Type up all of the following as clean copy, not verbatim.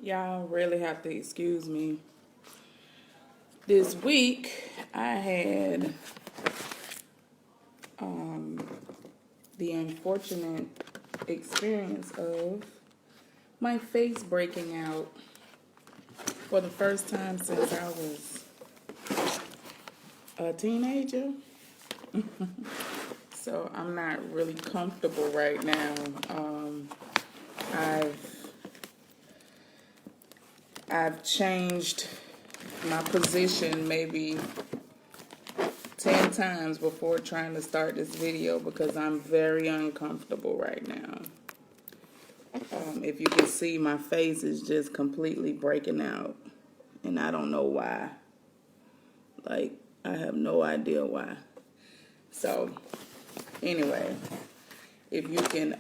Y'all really have to excuse me. This week, I had the unfortunate experience of my face breaking out for the first time since I was a teenager. So I'm not really comfortable right now. I've changed my position maybe 10 times before trying to start this video because I'm very uncomfortable right now. If you can see, my face is just completely breaking out, and I don't know why. Like, I have no idea why. So, anyway, if you can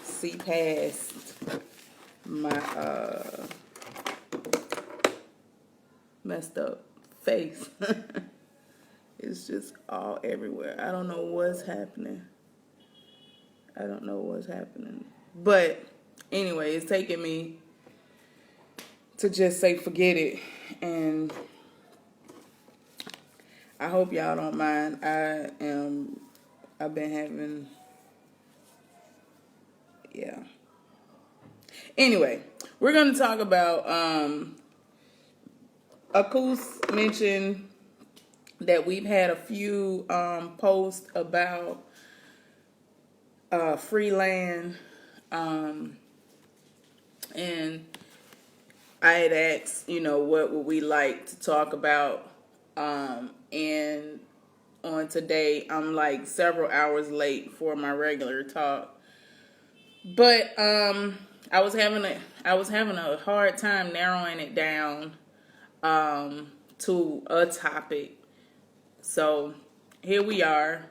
see past my messed up face, it's just all everywhere. I don't know what's happening. But anyway, it's taking me to just say forget it. And I hope y'all don't mind. I've been having, yeah. Anyway, we're going to talk about, Akus mentioned that we've had a few posts about freeland, and I had asked, what would we like to talk about, and on today, I'm like several hours late for my regular talk, but I was having a hard time narrowing it down to a topic. So here we are.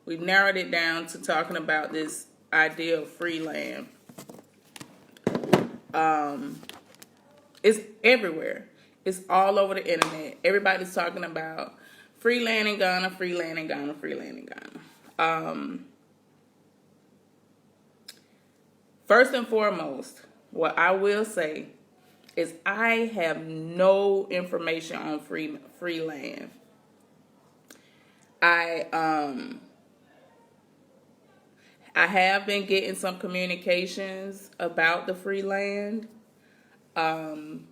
We've narrowed it down to talking about this idea of freeland. It's everywhere. It's all over the internet. Everybody's talking about freeland in Ghana, freeland in Ghana, freeland in Ghana. First and foremost, what I will say is I have no information on freeland. I have been getting some communications about the freeland. I'm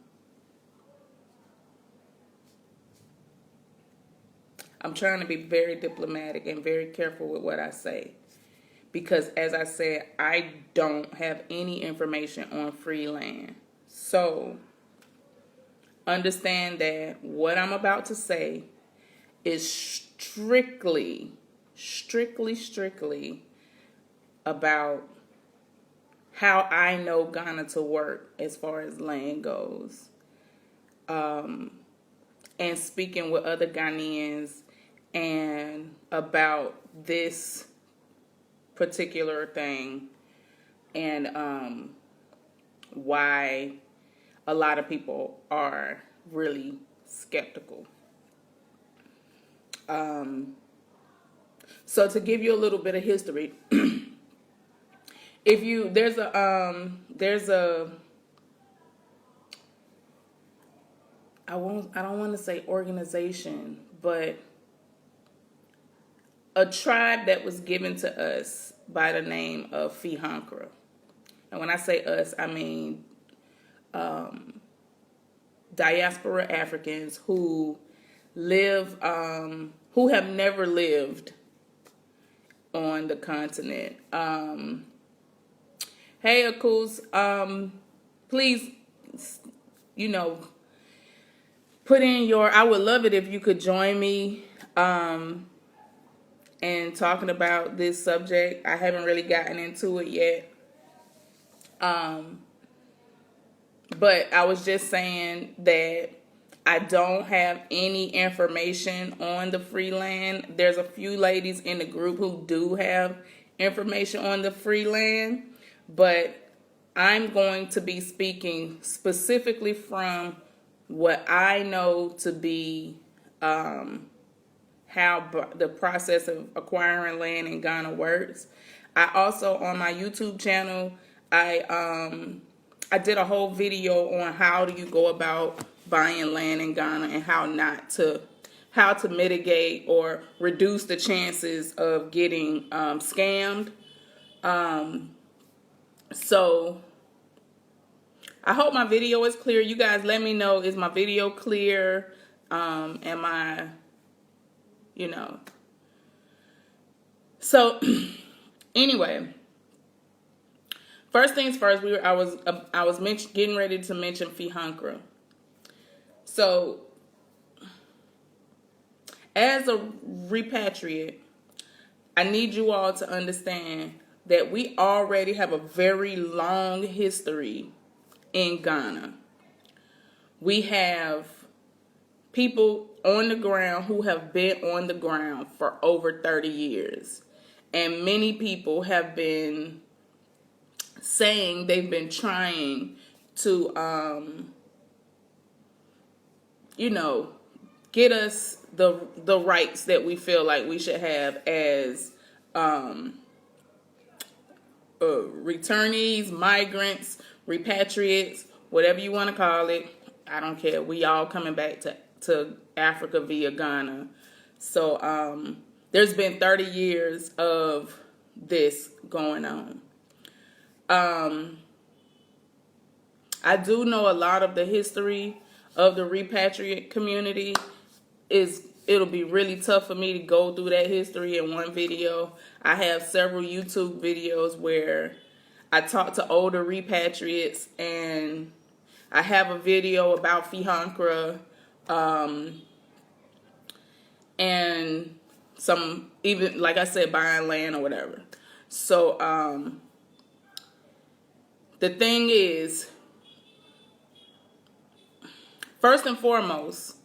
trying to be very diplomatic and very careful with what I say. Because as I said, I don't have any information on freeland. So understand that what I'm about to say is strictly about how I know Ghana to work as far as land goes. And speaking with other Ghanaians and about this particular thing and why a lot of people are really skeptical. So to give you a little bit of history, there's a I don't want to say organization, but a tribe that was given to us by the name of Fihankra. And when I say us, I mean diaspora Africans who have never lived on the continent. Hey, Akus, please, put in I would love it if you could join me in talking about this subject. I haven't really gotten into it yet. But I was just saying that I don't have any information on the freeland. There's a few ladies in the group who do have information on the freeland, but I'm going to be speaking specifically from what I know to be how the process of acquiring land in Ghana works. I also, on my YouTube channel, I I did a whole video on how do you go about buying land in Ghana and how to mitigate or reduce the chances of getting scammed. So I hope my video is clear. You guys let me know, is my video clear? Am I, so anyway, first things first, I was getting ready to mention Fihankra. So as a repatriate, I need you all to understand that we already have a very long history in Ghana. We have people on the ground who have been on the ground for over 30 years. And many people have been saying they've been trying to, get us the rights that we feel like we should have as returnees, migrants, repatriates, whatever you want to call it. I don't care. We all coming back to Africa via Ghana. So there's been 30 years of this going on. I do know a lot of the history of the repatriate community. It'll be really tough for me to go through that history in one video. I have several YouTube videos where I talk to older repatriates, and I have a video about Fihankra, and some, even like I said, buying land or whatever. So the thing is, first and foremost,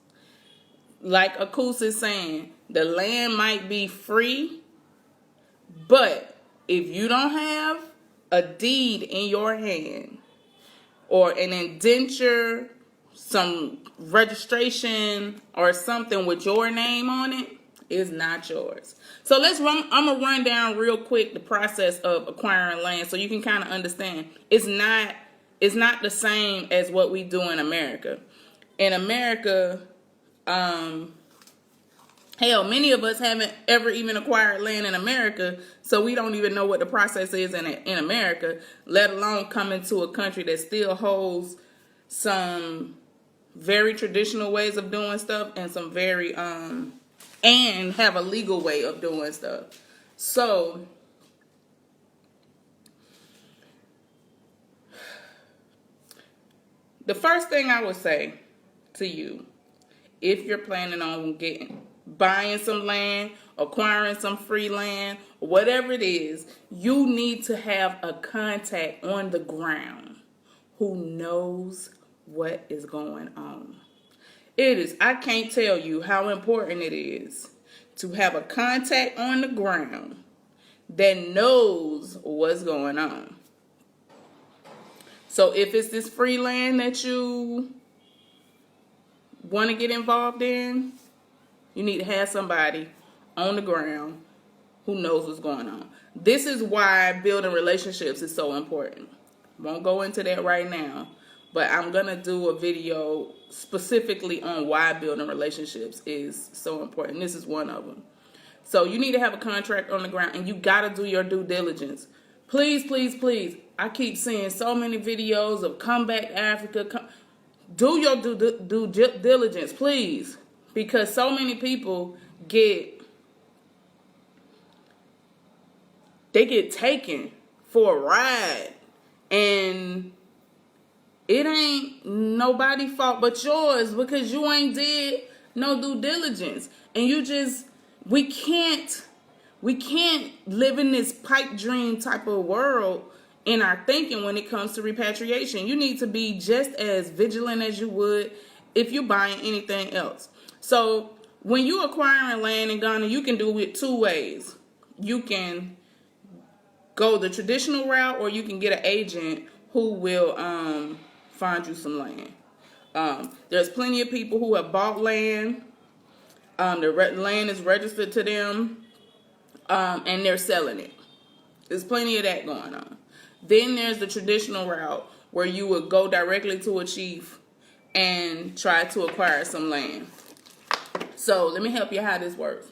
like Akus is saying, the land might be free, but if you don't have a deed in your hand or an indenture, some registration or something with your name on it, it's not yours. So I'm gonna run down real quick the process of acquiring land so you can kind of understand. It's not the same as what we do in America. In America, hell, many of us haven't ever even acquired land in America, so we don't even know what the process is in America, let alone come into a country that still holds some very traditional ways of doing stuff and some very, and have a legal way of doing stuff. So, the first thing I would say to you, if you're planning on buying some land, acquiring some free land, whatever it is, you need to have a contact on the ground who knows what is going on. I can't tell you how important it is to have a contact on the ground that knows what's going on. So if it's this free land that you want to get involved in, you need to have somebody on the ground who knows what's going on. This is why building relationships is so important. Won't go into that right now, but I'm going to do a video specifically on why building relationships is so important. This is one of them. So you need to have a contract on the ground, and you got to do your due diligence. Please, please, please. I keep seeing so many videos of come back Africa. Do your due diligence, please. Because so many people get taken for a ride. And it ain't nobody's fault but yours because you ain't did no due diligence. And we can't live in this pipe dream type of world in our thinking when it comes to repatriation. You need to be just as vigilant as you would if you're buying anything else. So when you're acquiring land in Ghana, you can do it two ways. You can go the traditional route, or you can get an agent who will find you some land. There's plenty of people who have bought land. The land is registered to them, and they're selling it. There's plenty of that going on. Then there's the traditional route where you would go directly to a chief and try to acquire some land. So let me help you how this works.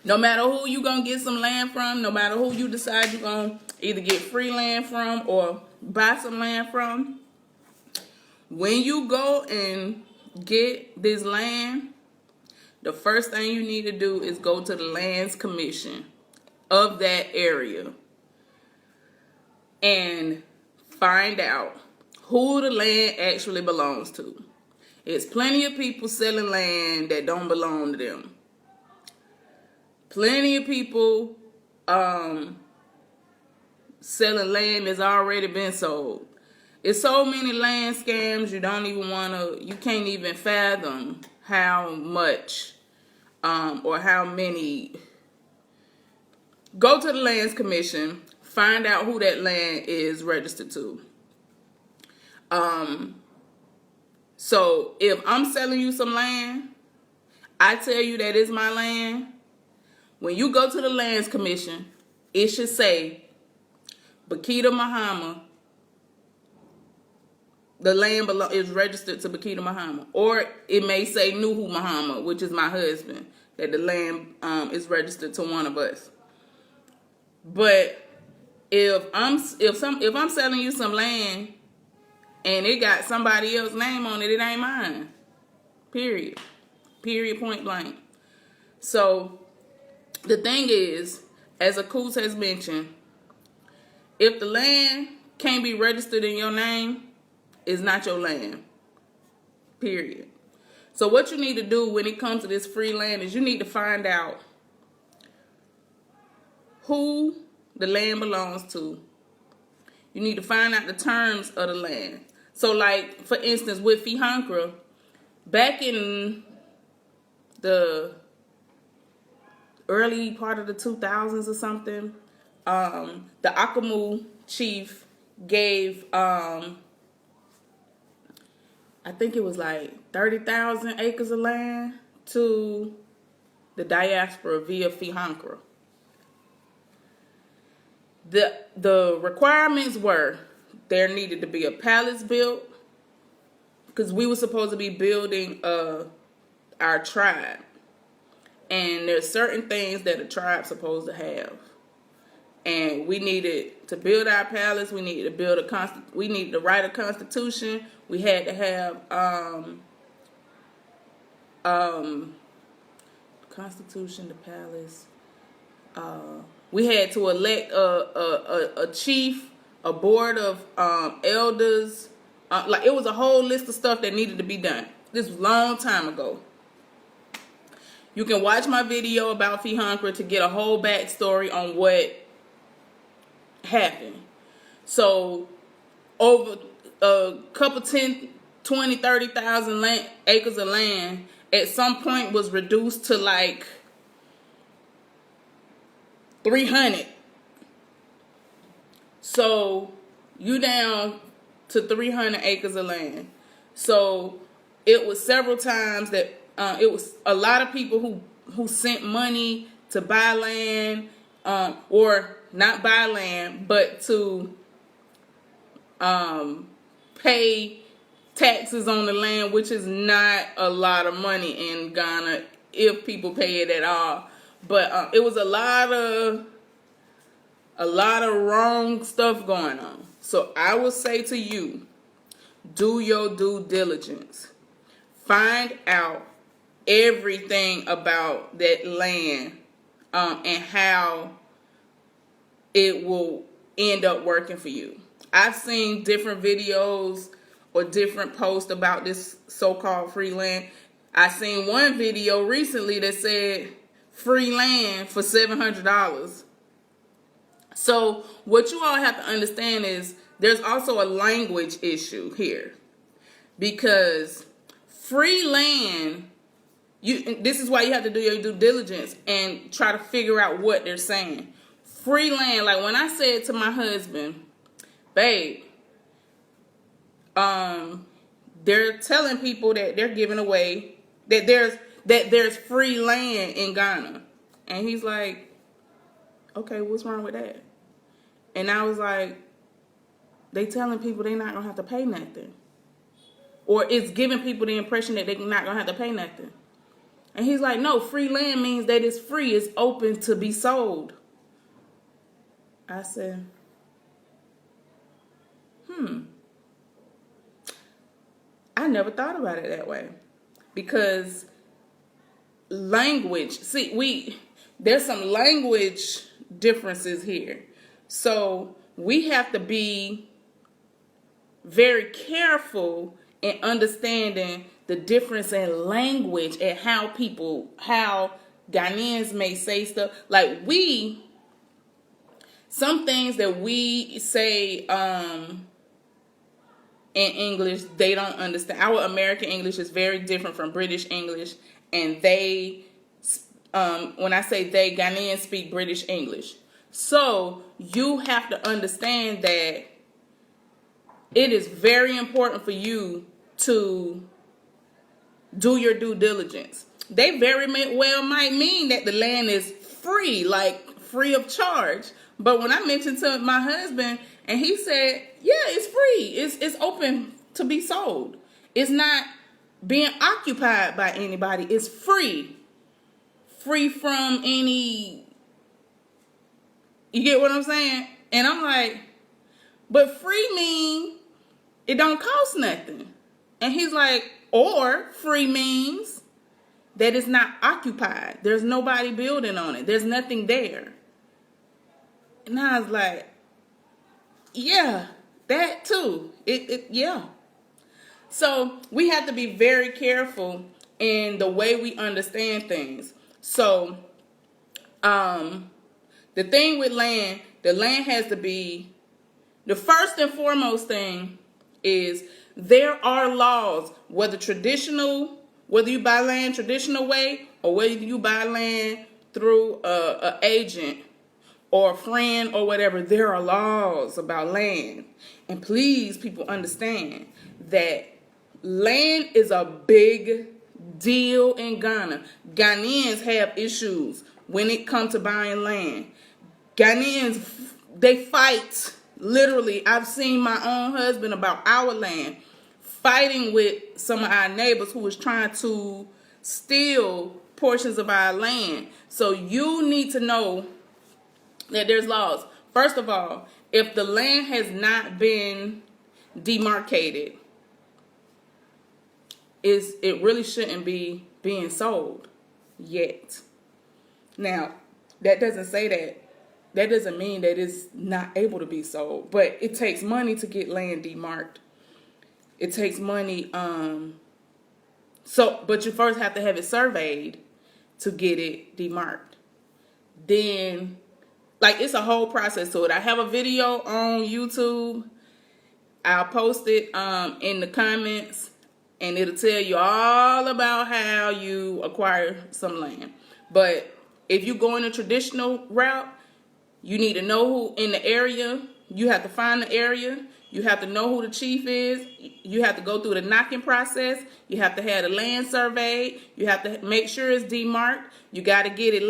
No matter who you gonna get some land from, no matter who you decide you're gonna either get free land from or buy some land from, when you go and get this land, the first thing you need to do is go to the lands commission of that area and find out who the land actually belongs to. It's plenty of people selling land that don't belong to them. Plenty of people selling land that's already been sold. It's so many land scams you can't even fathom how much or how many. Go to the lands commission, find out who that land is registered to. So if I'm selling you some land, I tell you that it's my land. When you go to the lands commission, it should say Bakita Muhammad. The land is registered to Bakita Muhammad. Or it may say Nuhu Muhammad, which is my husband, that the land is registered to one of us. But if I'm selling you some land and it got somebody else's name on it, it ain't mine. Period. Period, point blank. So the thing is, as Akuz has mentioned, if the land can't be registered in your name, it's not your land. Period. So what you need to do when it comes to this free land is you need to find out who the land belongs to. You need to find out the terms of the land. So like, for instance, with Fihankra, back in the early part of the 2000s or something, the Akamu chief gave, I think it was like 30,000 acres of land to the diaspora via Fihankra. The requirements were there needed to be a palace built, because we were supposed to be building our tribe. And there's certain things that a tribe's supposed to have. And we needed to build our palace. We needed to build we needed to write a constitution. We had to have constitution, the palace. We had to elect a chief, a board of elders. Like, it was a whole list of stuff that needed to be done. This was a long time ago. You can watch my video about Fihankra to get a whole backstory on what happened. So over a couple 10, 20, 30,000 acres of land at some point was reduced to like 300. So you down to 300 acres of land. So it was several times that it was a lot of people who sent money to buy land, or not buy land, but to pay taxes on the land, which is not a lot of money in Ghana if people pay it at all. But it was a lot of wrong stuff going on. So I would say to you, do your due diligence. Find out everything about that land and how it will end up working for you. I've seen different videos or different posts about this so-called free land. I seen one video recently that said free land for $700. So what you all have to understand is there's also a language issue here, because free land, this is why you have to do your due diligence and try to figure out what they're saying. Free land, like when I said to my husband, babe, they're telling people that they're giving away, that there's free land in Ghana. And he's like, okay, what's wrong with that? And I was like, they telling people they not gonna have to pay nothing. Or it's giving people the impression that they're not gonna have to pay nothing. And he's like, no, free land means that it's free, it's open to be sold. I said, I never thought about it that way. Because language, there's some language differences here. So we have to be very careful in understanding the difference in language and how Ghanaians may say stuff. Like some things that we say in English, they don't understand. Our American English is very different from British English, and when I say they, Ghanaians speak British English. So you have to understand that it is very important for you to do your due diligence. They very well might mean that the land is free, like free of charge. But when I mentioned to my husband, and he said, yeah, it's free. It's open to be sold. It's not being occupied by anybody. It's free. Free from any... You get what I'm saying? And I'm like, but free mean it don't cost nothing. And he's like, or free means that it's not occupied. There's nobody building on it. There's nothing there. And I was like, yeah, that too. Yeah. So we have to be very careful in the way we understand things. So, the thing with land, the land has to be, the first and foremost thing is there are laws, whether you buy land traditional way or whether you buy land through a agent or a friend or whatever, there are laws about land. And please, people, understand that land is a big deal in Ghana. Ghanaians have issues when it comes to buying land. Ghanaians, they fight. Literally, I've seen my own husband about our land fighting with some of our neighbors who was trying to steal portions of our land. So you need to know that there's laws. First of all, if the land has not been demarcated, it really shouldn't be being sold yet. Now, that doesn't say that. That doesn't mean that it's not able to be sold. But it takes money to get land demarked. It takes money. But you first have to have it surveyed to get it demarked. Then, it's a whole process to it. I have a video on YouTube. I'll post it in the comments. And it'll tell you all about how you acquire some land. But if you go in a traditional route, you need to know who in the area. You have to find the area. You have to know who the chief is. You have to go through the knocking process. You have to have the land surveyed. You have to make sure it's demarked. You got to get it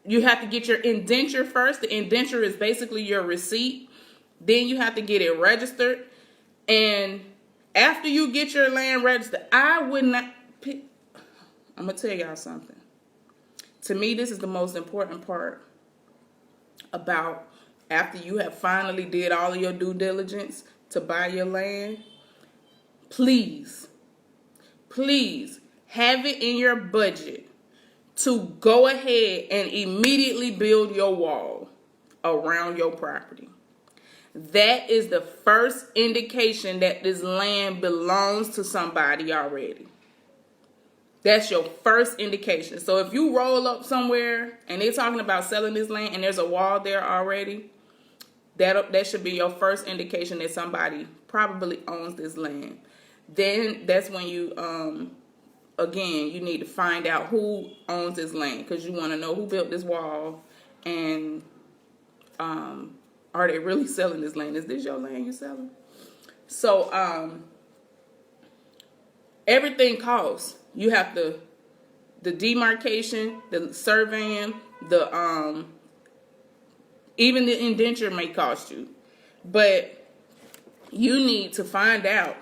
you have to get your indenture first. The indenture is basically your receipt. Then you have to get it registered. And after you get your land registered, I'm going to tell y'all something. To me, this is the most important part about after you have finally did all of your due diligence to buy your land. Please have it in your budget to go ahead and immediately build your wall around your property. That is the first indication that this land belongs to somebody already. That's your first indication. So if you roll up somewhere and they're talking about selling this land and there's a wall there already, that should be your first indication that somebody probably owns this land. Then that's when you, again, you need to find out who owns this land, because you want to know who built this wall and are they really selling this land? Is this your land you're selling? So everything costs. You have the demarcation, the surveying, the Even the indenture may cost you. But you need to find out.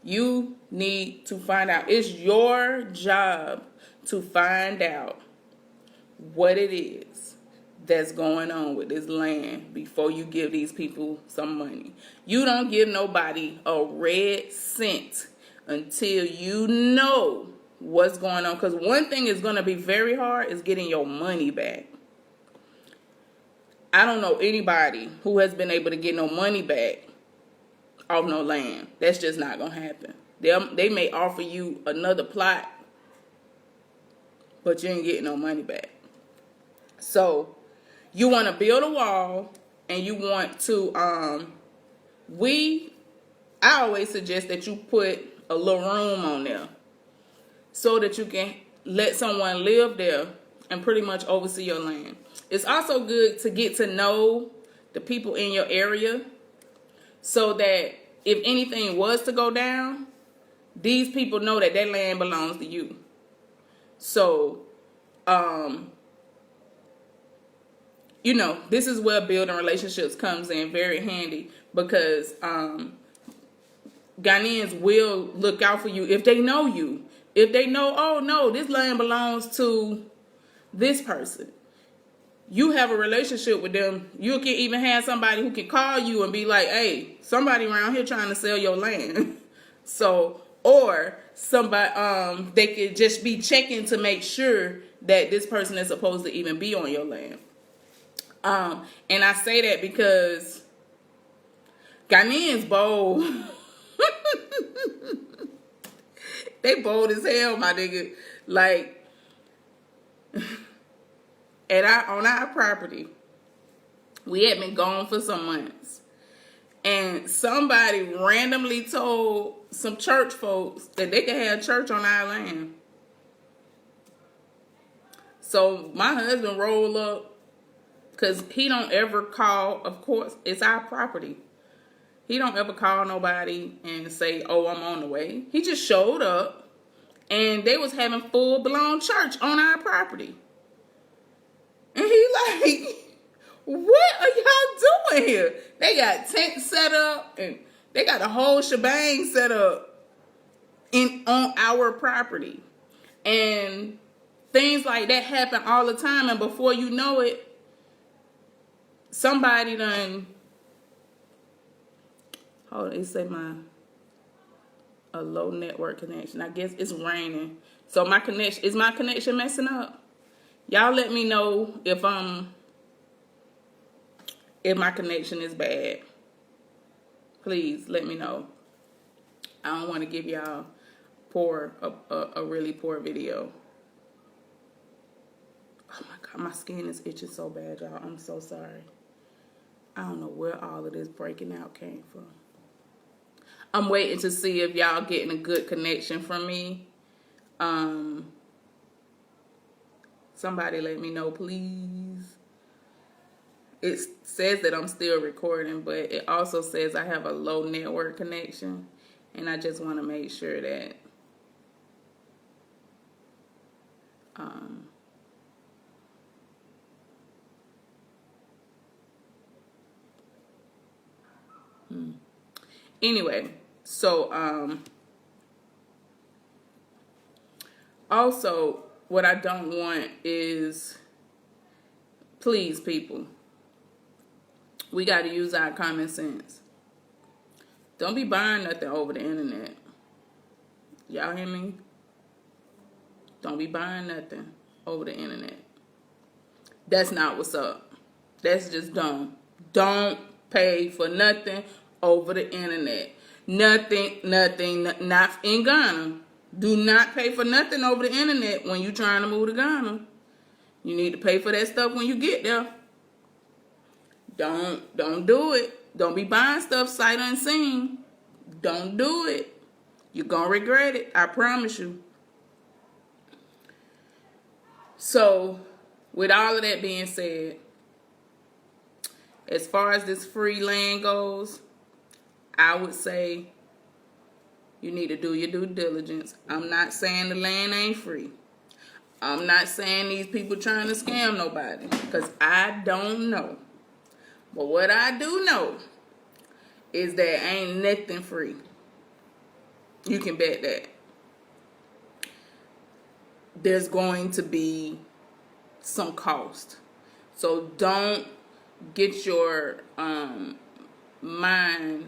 You need to find out. It's your job to find out what it is that's going on with this land before you give these people some money. You don't give nobody a red cent until you know what's going on. Because one thing is going to be very hard is getting your money back. I don't know anybody who has been able to get no money back off no land. That's just not going to happen. They may offer you another plot, but you ain't getting no money back. So you want to build a wall, and you want to, I always suggest that you put a little room on there so that you can let someone live there and pretty much oversee your land. It's also good to get to know the people in your area so that if anything was to go down, these people know that that land belongs to you. So, this is where building relationships comes in very handy, because Ghanaians will look out for you if they know you. If they know, oh no, this land belongs to this person. You have a relationship with them. You can even have somebody who can call you and be like, hey, somebody around here trying to sell your land. So, or somebody, they could just be checking to make sure that this person is supposed to even be on your land. And I say that because Ghanaians bold. They bold as hell, my nigga. Like, on our property, we had been gone for some months, and somebody randomly told some church folks that they could have church on our land. So my husband rolled up, because he don't ever call, of course, it's our property. He don't ever call nobody and say, oh, I'm on the way. He just showed up, and they was having full-blown church on our property. And he like, what are y'all doing here? They got tents set up, and they got a whole shebang set up on our property. And things like that happen all the time, and before you know it, somebody done, they say a low network connection. I guess it's raining. So is my connection messing up? Y'all let me know if my connection is bad. Please let me know. I don't want to give y'all a really poor video. Oh my God, my skin is itching so bad, y'all. I'm so sorry. I don't know where all of this breaking out came from. I'm waiting to see if y'all getting a good connection from me. Somebody let me know, please. It says that I'm still recording, but it also says I have a low network connection. And I just want to make sure that Anyway, so also what I don't want is, please people, we got to use our common sense. Don't be buying nothing over the internet. Y'all hear me? Don't be buying nothing over the internet. That's not what's up. That's just dumb. Don't pay for nothing over the internet. Nothing, not in Ghana. Do not pay for nothing over the internet when you're trying to move to Ghana. You need to pay for that stuff when you get there. Don't do it. Don't be buying stuff sight unseen. Don't do it. You're going to regret it. I promise you. So, with all of that being said, as far as this free land goes, I would say you need to do your due diligence. I'm not saying the land ain't free. I'm not saying these people trying to scam nobody, because I don't know. But what I do know is that ain't nothing free. You can bet that. There's going to be some cost. So don't get your mind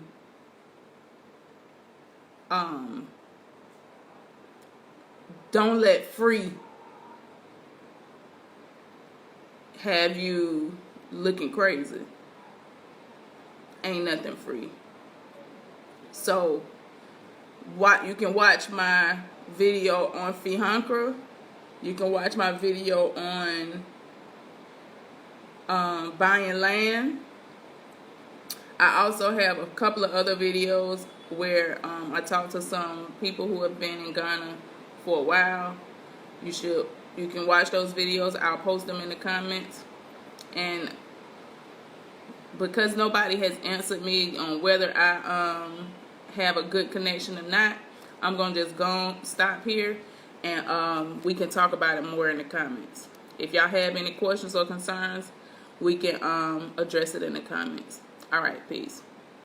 don't let free have you looking crazy. Ain't nothing free. So what you can watch my video on Fihankra. You can watch my video on buying land. I also have a couple of other videos where I talk to some people who have been in Ghana for a while. You can watch those videos. I'll post them in the comments. And because nobody has answered me on whether I have a good connection or not, I'm gonna just stop here, and we can talk about it more in the comments. If y'all have any questions or concerns, we can address it in the comments. All right, peace.